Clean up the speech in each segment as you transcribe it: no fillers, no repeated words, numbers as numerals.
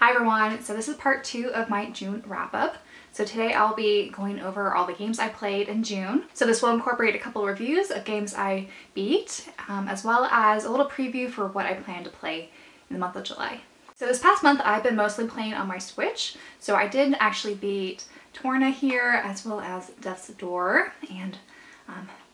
Hi everyone, so this is part 2 of my June wrap-up. So today I'll be going over all the games I played in June. So this will incorporate a couple reviews of games I beat, as well as a little preview for what I plan to play in the month of July. So this past month I've been mostly playing on my Switch, so I did actually beat Torna here, as well as Death's Door, and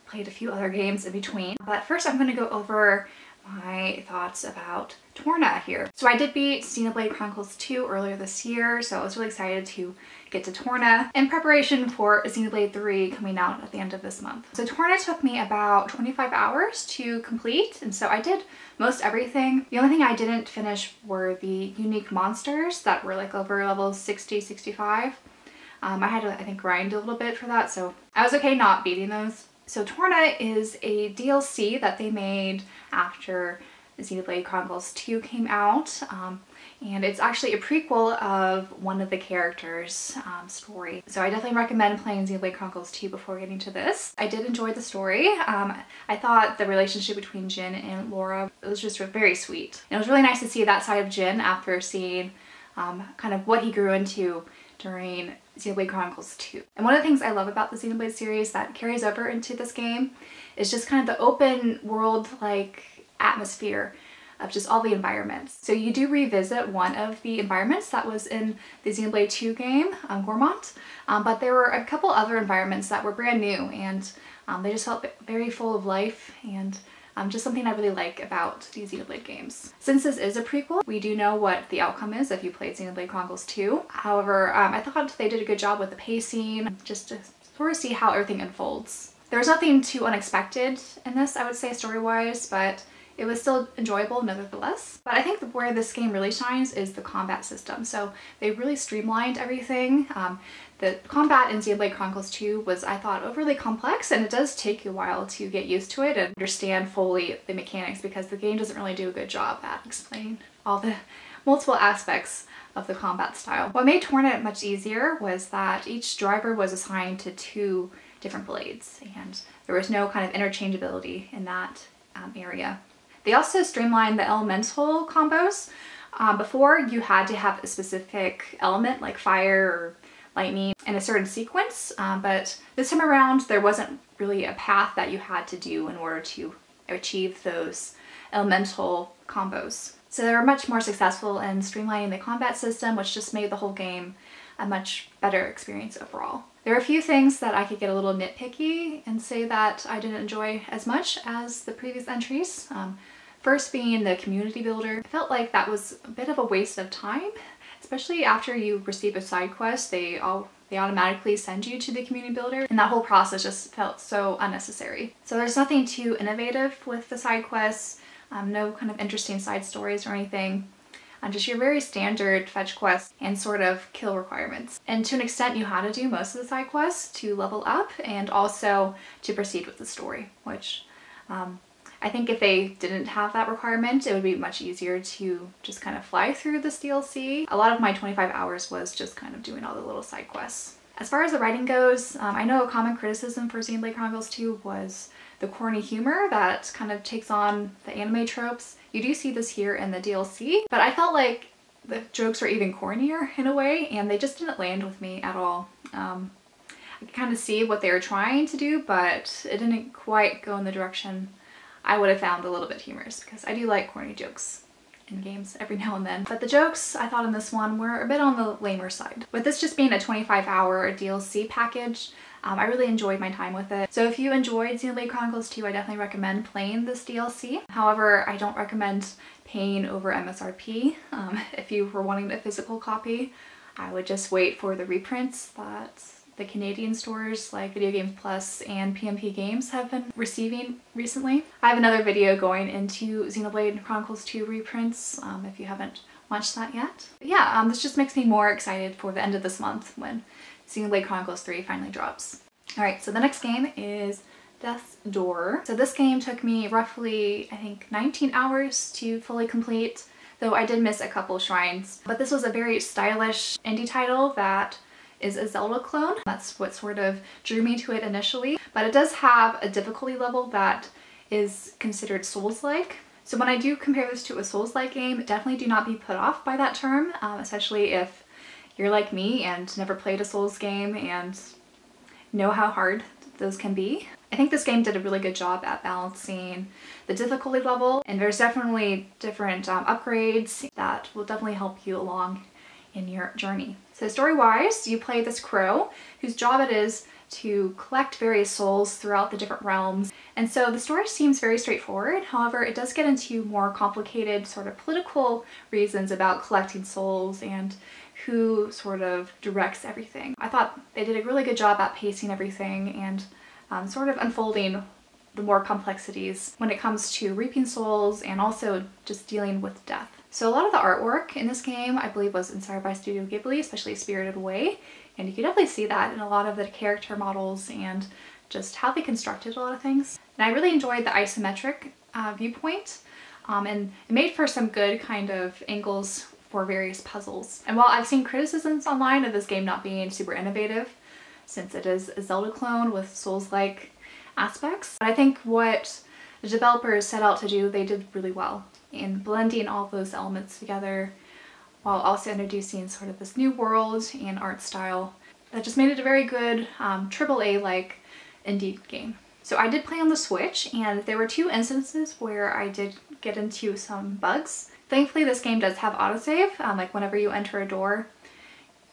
played a few other games in between. But first I'm going to go over my thoughts about Torna here. So I did beat Xenoblade Chronicles 2 earlier this year, so I was really excited to get to Torna in preparation for Xenoblade 3 coming out at the end of this month. So Torna took me about 25 hours to complete, and so I did most everything. The only thing I didn't finish were the unique monsters that were like over level 60, 65. I had to, I think, grind a little bit for that, so I was okay not beating those. So Torna is a DLC that they made after Xenoblade Chronicles 2 came out, and it's actually a prequel of one of the characters' story. So I definitely recommend playing Xenoblade Chronicles 2 before getting to this. I did enjoy the story. I thought the relationship between Jin and Laura was just very sweet. And it was really nice to see that side of Jin after seeing kind of what he grew into during Xenoblade Chronicles 2. And one of the things I love about the Xenoblade series that carries over into this game is just kind of the open world like atmosphere of just all the environments. So you do revisit one of the environments that was in the Xenoblade 2 game, Gormont, but there were a couple other environments that were brand new, and they just felt very full of life, and just something I really like about these Xenoblade games. Since this is a prequel, we do know what the outcome is if you played Xenoblade Chronicles 2. However, I thought they did a good job with the pacing, just to sort of see how everything unfolds. There was nothing too unexpected in this, I would say, story-wise, but it was still enjoyable nevertheless. But I think where this game really shines is the combat system. So they really streamlined everything. The combat in Xenoblade Chronicles 2 was, I thought, overly complex, and it does take you a while to get used to it and understand fully the mechanics, because the game doesn't really do a good job at explaining all the multiple aspects of the combat style. What made Torna much easier was that each driver was assigned to 2 different blades, and there was no kind of interchangeability in that area. They also streamlined the elemental combos. Before, you had to have a specific element like fire or lightning in a certain sequence, but this time around there wasn't really a path that you had to do in order to achieve those elemental combos. So they were much more successful in streamlining the combat system, which just made the whole game a much better experience overall. There are a few things that I could get a little nitpicky and say that I didn't enjoy as much as the previous entries. First being the community builder. I felt like that was a bit of a waste of time, especially after you receive a side quest. They automatically send you to the community builder, and that whole process just felt so unnecessary. So there's nothing too innovative with the side quests, no kind of interesting side stories or anything. Just your very standard fetch quests and sort of kill requirements. And to an extent you had to do most of the side quests to level up and also to proceed with the story, which I think if they didn't have that requirement, it would be much easier to just kind of fly through this DLC. A lot of my 25 hours was just kind of doing all the little side quests. As far as the writing goes, I know a common criticism for Xenoblade Chronicles 2 was the corny humor that kind of takes on the anime tropes. You do see this here in the DLC, but I felt like the jokes were even cornier in a way, and they just didn't land with me at all. I could kind of see what they were trying to do, but it didn't quite go in the direction I would have found a little bit humorous, because I do like corny jokes in games every now and then. But the jokes I thought in this one were a bit on the lamer side. With this just being a 25-hour DLC package, I really enjoyed my time with it. So if you enjoyed Xenoblade Chronicles 2, I definitely recommend playing this DLC. However, I don't recommend paying over MSRP. If you were wanting a physical copy, I would just wait for the reprints that the Canadian stores like Video Games Plus and PMP Games have been receiving recently. I have another video going into Xenoblade Chronicles 2 reprints if you haven't watched that yet. But yeah, this just makes me more excited for the end of this month when Xenoblade Chronicles 3 finally drops. Alright, so the next game is Death's Door. So this game took me roughly, I think, 19 hours to fully complete, though I did miss a couple shrines. But this was a very stylish indie title that is a Zelda clone. That's what sort of drew me to it initially, but it does have a difficulty level that is considered Souls-like. So when I do compare this to a Souls-like game, definitely do not be put off by that term, especially if you're like me and never played a Souls game and know how hard those can be. I think this game did a really good job at balancing the difficulty level, and there's definitely different upgrades that will definitely help you along in your journey. So story-wise, you play this crow whose job it is to collect various souls throughout the different realms. And so the story seems very straightforward. However, it does get into more complicated sort of political reasons about collecting souls and who sort of directs everything. I thought they did a really good job at pacing everything and sort of unfolding the more complexities when it comes to reaping souls and also just dealing with death. So a lot of the artwork in this game, I believe, was inspired by Studio Ghibli, especially Spirited Away. And you can definitely see that in a lot of the character models and just how they constructed a lot of things. And I really enjoyed the isometric viewpoint, and it made for some good kind of angles for various puzzles. And while I've seen criticisms online of this game not being super innovative, since it is a Zelda clone with Souls-like aspects, I think what the developers set out to do, they did really well in blending all those elements together while also introducing sort of this new world and art style that just made it a very good AAA-like indie game. So I did play on the Switch, and there were 2 instances where I did get into some bugs. Thankfully, this game does have autosave, like whenever you enter a door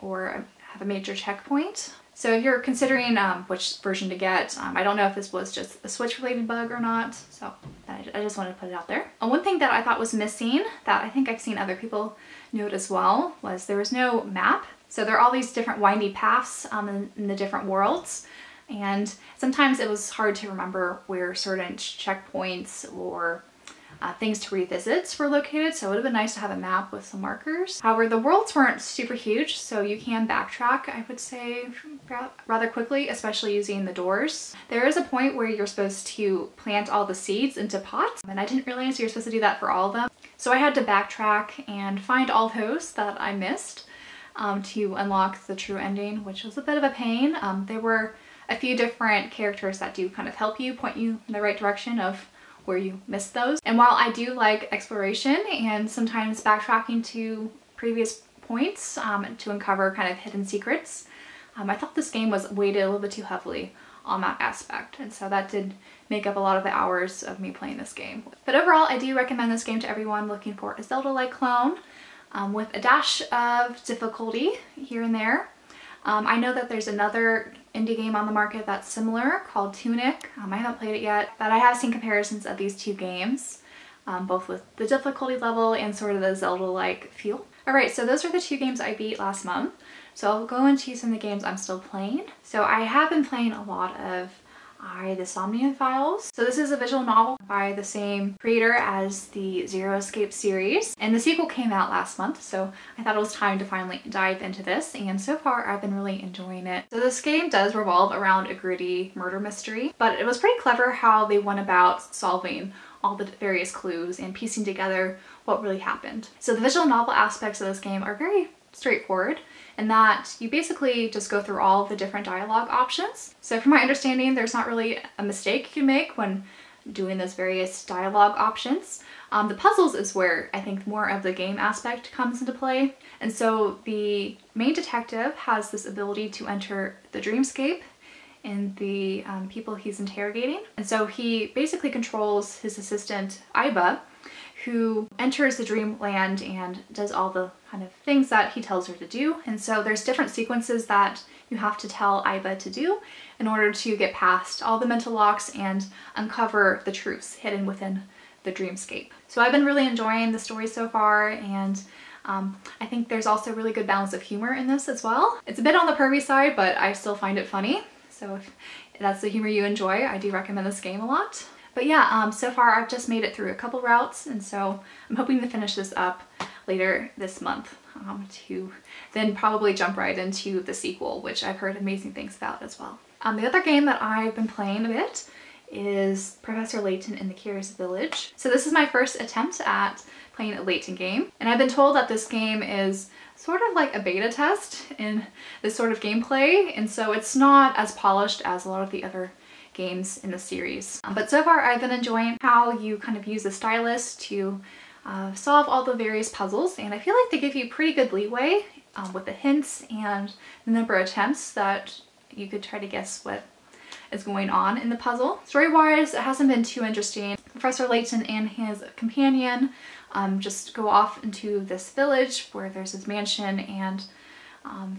or have a major checkpoint. So if you're considering which version to get, I don't know if this was just a Switch-related bug or not, so I just wanted to put it out there. One thing that I thought was missing, that I think I've seen other people note as well, was there was no map. So there are all these different windy paths in the different worlds, and sometimes it was hard to remember where certain checkpoints or things to revisit were located, so it would have been nice to have a map with some markers. However, the worlds weren't super huge, so you can backtrack, I would say, rather quickly, especially using the doors. There is a point where you're supposed to plant all the seeds into pots, and I didn't realize you're supposed to do that for all of them. So I had to backtrack and find all those that I missed to unlock the true ending, which was a bit of a pain. There were a few different characters that do kind of help you, point you in the right direction of where you missed those. And while I do like exploration and sometimes backtracking to previous points to uncover kind of hidden secrets, I thought this game was weighted a little bit too heavily on that aspect, and so that did make up a lot of the hours of me playing this game. But overall, I do recommend this game to everyone looking for a Zelda-like clone with a dash of difficulty here and there. I know that there's another indie game on the market that's similar called Tunic. I haven't played it yet, but I have seen comparisons of these 2 games, both with the difficulty level and sort of the Zelda-like feel. Alright, so those are the 2 games I beat last month. So I'll go into some of the games I'm still playing. So I have been playing a lot of the Somnium Files. So this is a visual novel by the same creator as the Zero Escape series, and the sequel came out last month, so I thought it was time to finally dive into this, and so far I've been really enjoying it. So this game does revolve around a gritty murder mystery, but it was pretty clever how they went about solving all the various clues and piecing together what really happened. So the visual novel aspects of this game are very straightforward in that you basically just go through all of the different dialogue options. So from my understanding, there's not really a mistake you can make when doing those various dialogue options. The puzzles is where I think more of the game aspect comes into play. And so the main detective has this ability to enter the dreamscape in the people he's interrogating. And so he basically controls his assistant, Aiba, who enters the dreamland and does all the kind of things that he tells her to do. And so there's different sequences that you have to tell Aiba to do in order to get past all the mental locks and uncover the truths hidden within the dreamscape. So I've been really enjoying the story so far, and I think there's also a really good balance of humor in this as well. It's a bit on the pervy side, but I still find it funny. So if that's the humor you enjoy, I do recommend this game a lot. But yeah, so far I've just made it through a couple routes, and so I'm hoping to finish this up later this month to then probably jump right into the sequel, which I've heard amazing things about as well. The other game that I've been playing a bit is Professor Layton in the Curious Village. So this is my first attempt at playing a Layton game, and I've been told that this game is sort of like a beta test in this sort of gameplay, and so it's not as polished as a lot of the other games in the series. But so far I've been enjoying how you kind of use the stylus to solve all the various puzzles, and I feel like they give you pretty good leeway with the hints and the number of attempts that you could try to guess what is going on in the puzzle. Story-wise, it hasn't been too interesting. Professor Layton and his companion just go off into this village where there's his mansion, and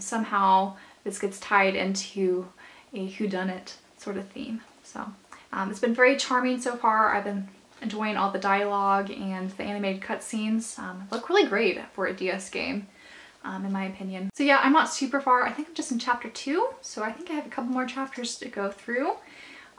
somehow this gets tied into a whodunit sort of theme. So it's been very charming so far. I've been enjoying all the dialogue, and the animated cutscenes look really great for a DS game. In my opinion. So yeah, I'm not super far. I think I'm just in chapter 2, so I think I have a couple more chapters to go through,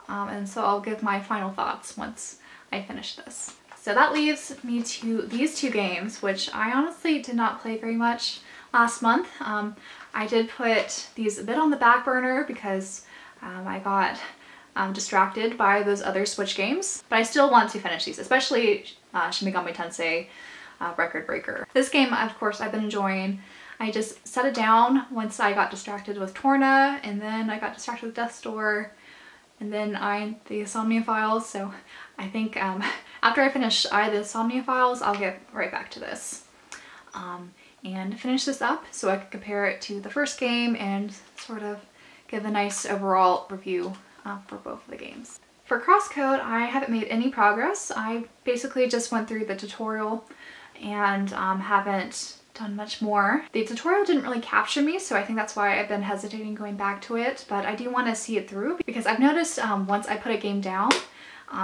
and so I'll give my final thoughts once I finish this. So that leaves me to these two games, which I honestly did not play very much last month. I did put these a bit on the back burner because I got distracted by those other Switch games, but I still want to finish these, especially Shin Megami Tensei Record Breaker. This game, of course, I've been enjoying. I just set it down once I got distracted with Torna, and then I got distracted with Death's Door, and then the Insomnia Files. So I think after I finish the Insomnia Files, I'll get right back to this and finish this up so I can compare it to the first game and sort of give a nice overall review for both of the games. For Crosscode, I haven't made any progress. I basically just went through the tutorial and haven't done much more. The tutorial didn't really capture me, so I think that's why I've been hesitating going back to it, but I do want to see it through because I've noticed once I put a game down,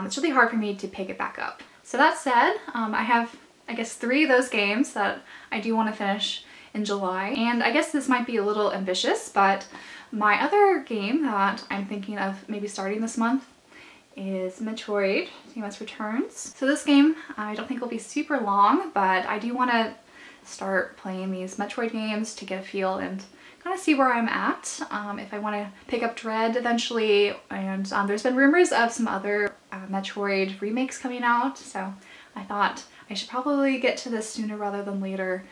it's really hard for me to pick it back up. So that said, I have, I guess, 3 of those games that I do want to finish in July, and I guess this might be a little ambitious, but my other game that I'm thinking of maybe starting this month is Metroid: Samus Returns. So this game I don't think will be super long, but I do want to start playing these Metroid games to get a feel and kind of see where I'm at, if I want to pick up Dread eventually. And there's been rumors of some other Metroid remakes coming out, so I thought I should probably get to this sooner rather than later,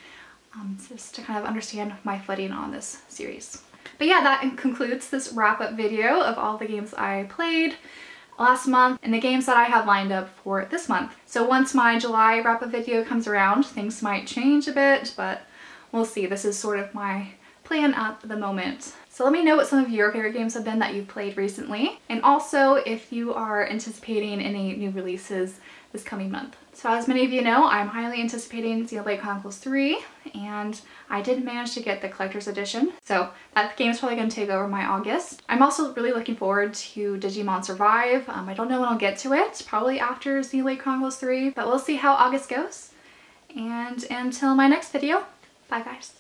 just to kind of understand my footing on this series. But yeah, that concludes this wrap-up video of all the games I played last month and the games that I have lined up for this month. So once my July wrap-up video comes around, things might change a bit, but we'll see. This is sort of my plan at the moment. So let me know what some of your favorite games have been that you've played recently, and also if you are anticipating any new releases this coming month. So as many of you know, I'm highly anticipating Xenoblade Chronicles 3, and I did manage to get the collector's edition, so that game is probably going to take over my August. I'm also really looking forward to Digimon Survive. I don't know when I'll get to it, probably after Xenoblade Chronicles 3, but we'll see how August goes. And until my next video, bye guys.